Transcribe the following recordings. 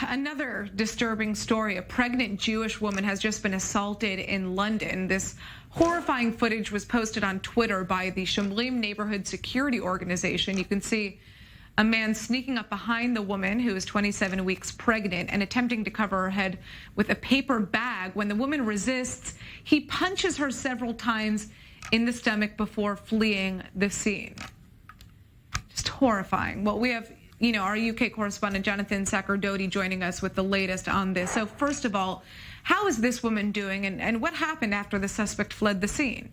Another disturbing story. A pregnant Jewish woman has just been assaulted in London. This horrifying footage was posted on Twitter by the Shomrim neighborhood security organization. You can see a man sneaking up behind the woman who is 27 weeks pregnant and attempting to cover her head with a paper bag. When the woman resists, he punches her several times in the stomach before fleeing the scene. Just horrifying. Well, we have our UK correspondent Jonathan Sacerdoti joining us with the latest on this. So first of all, how is this woman doing and what happened after the suspect fled the scene?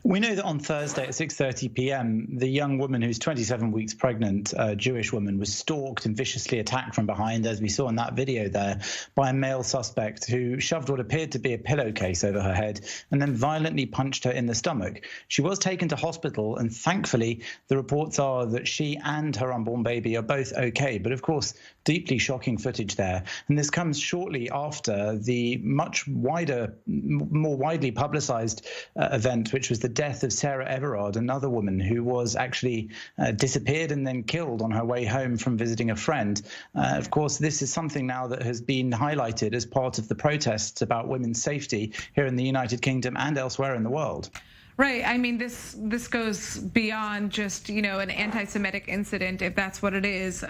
We know that on Thursday at 6:30 p.m., the young woman who's 27 weeks pregnant, a Jewish woman, was stalked and viciously attacked from behind, as we saw in that video there, by a male suspect who shoved what appeared to be a pillowcase over her head and then violently punched her in the stomach. She was taken to hospital, and thankfully, the reports are that she and her unborn baby are both okay. But of course, deeply shocking footage there. And this comes shortly after the much wider, more widely publicized event, which was the death of Sarah Everard, another woman who was actually disappeared and then killed on her way home from visiting a friend. Of course, this is something now that has been highlighted as part of the protests about women's safety here in the United Kingdom and elsewhere in the world. Right. I mean, this goes beyond just, an anti-Semitic incident, if that's what it is.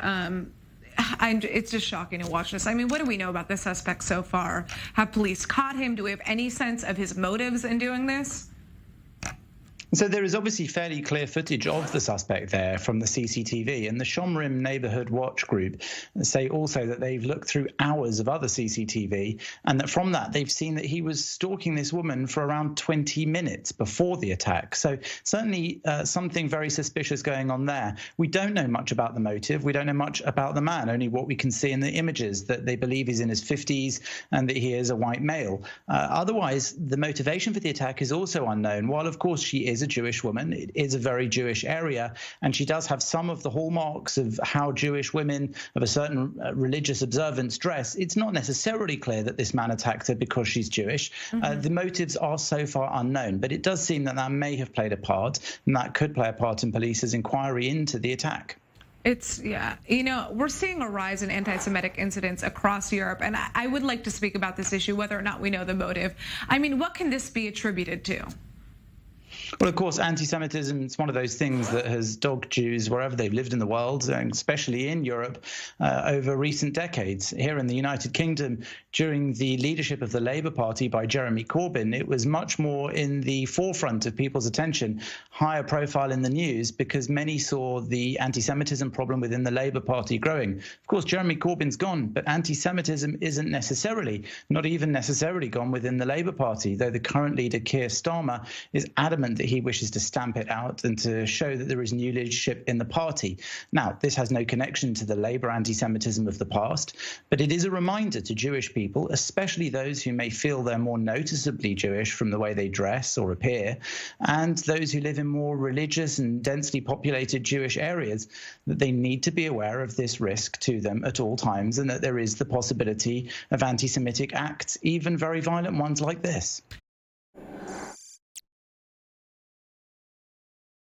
It's just shocking to watch this. I mean, what do we know about the suspect so far? Have police caught him? Do we have any sense of his motives in doing this? So there is obviously fairly clear footage of the suspect there from the CCTV, and the Shomrim Neighborhood Watch Group say also that they've looked through hours of other CCTV, and that from that they've seen that he was stalking this woman for around 20 minutes before the attack. So certainly something very suspicious going on there. We don't know much about the motive. We don't know much about the man, only what we can see in the images, that they believe he's in his 50s and that he is a white male. Otherwise, the motivation for the attack is also unknown. While, of course, she is a Jewish woman, it is a very Jewish area, and she does have some of the hallmarks of how Jewish women of a certain religious observance dress. It's not necessarily clear that this man attacked her because she's Jewish. The motives are so far unknown, but it does seem that that may have played a part, and that could play a part in police's inquiry into the attack. We're seeing a rise in anti-Semitic incidents across Europe, and I would like to speak about this issue, whether or not we know the motive. I mean, what can this be attributed to? Well, of course, anti-Semitism is one of those things that has dogged Jews wherever they've lived in the world, and especially in Europe, over recent decades. Here in the United Kingdom, during the leadership of the Labour Party by Jeremy Corbyn, it was much more in the forefront of people's attention, higher profile in the news, because many saw the anti-Semitism problem within the Labour Party growing. Of course, Jeremy Corbyn's gone, but anti-Semitism isn't necessarily, not even necessarily gone within the Labour Party, though the current leader, Keir Starmer, is adamant that he wishes to stamp it out and to show that there is new leadership in the party. Now, this has no connection to the Labour anti-Semitism of the past, but it is a reminder to Jewish people, especially those who may feel they're more noticeably Jewish from the way they dress or appear, and those who live in more religious and densely populated Jewish areas, that they need to be aware of this risk to them at all times, and that there is the possibility of anti-Semitic acts, even very violent ones like this.